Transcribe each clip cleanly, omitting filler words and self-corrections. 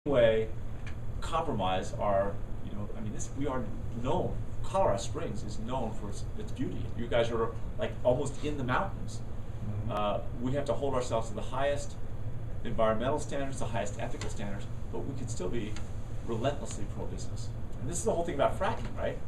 way compromise our, I mean, we are known, Colorado Springs is known for its beauty. You guys are like almost in the mountains. We have to hold ourselves to the highest environmental standards, the highest ethical standards, but we can still be relentlessly pro-business. And this is the whole thing about fracking, right?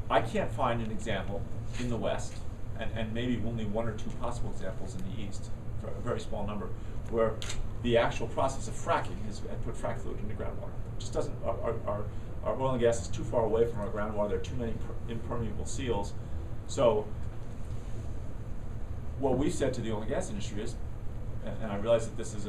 I can't find an example in the West, and maybe only one or two possible examples in the East, for a very small number, where the actual process of fracking has put frac fluid into groundwater. It just doesn't, our oil and gas is too far away from our groundwater. There are too many impermeable seals. So what we've said to the oil and gas industry is, and I realize that this is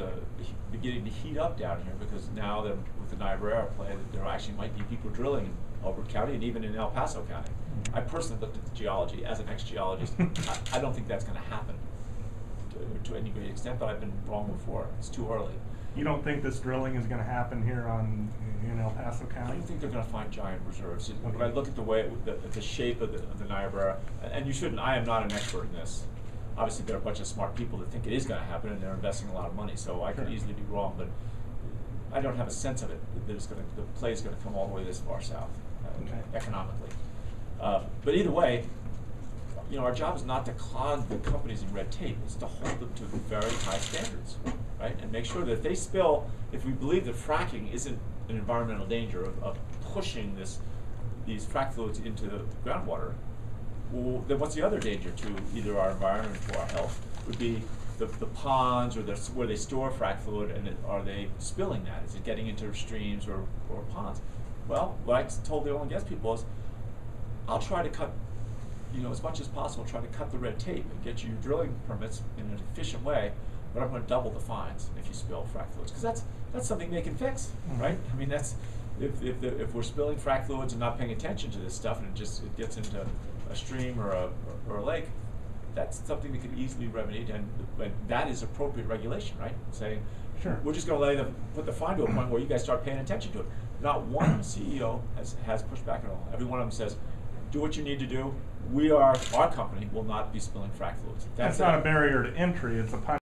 beginning to heat up down here, because now that with the Niobrara play, that there actually might be people drilling in Elbert County and even in El Paso County. I personally looked at the geology as an ex-geologist. I don't think that's going to happen to any great extent, but I've been wrong before. It's too early. You don't think this drilling is going to happen here in El Paso County? I don't think they're going to find giant reserves. Okay. When I look at the way, the shape of the Niobrara, and you shouldn't, I am not an expert in this. Obviously, there are a bunch of smart people that think it is going to happen, and they're investing a lot of money. So I could easily be wrong, but I don't have a sense of it that it's going to, the play is going to come all the way this far south, economically. But either way, our job is not to clog the companies in red tape. It's to hold them to very high standards, right? And make sure that if they spill, if we believe that fracking isn't an environmental danger of pushing these frac fluids into the groundwater, well, then what's the other danger to either our environment or our health? Would be the ponds or where they store frac fluid, and are they spilling that? Is it getting into streams or ponds? Well, what I told the oil and gas people is, I'll try to cut, as much as possible, try to cut the red tape and get you drilling permits in an efficient way, but I'm going to double the fines if you spill frac fluids, because that's something they can fix, right? I mean, that's if we're spilling frac fluids and not paying attention to this stuff, and it gets into a stream or a lake, that's something that could easily remedied, and that is appropriate regulation, right? Saying, sure, we're just going to put the fine to a point where you guys start paying attention to it. Not one CEO has pushed back at all. Every one of them says, do what you need to do. Our company will not be spilling frac fluids. That's not a barrier to entry, it's a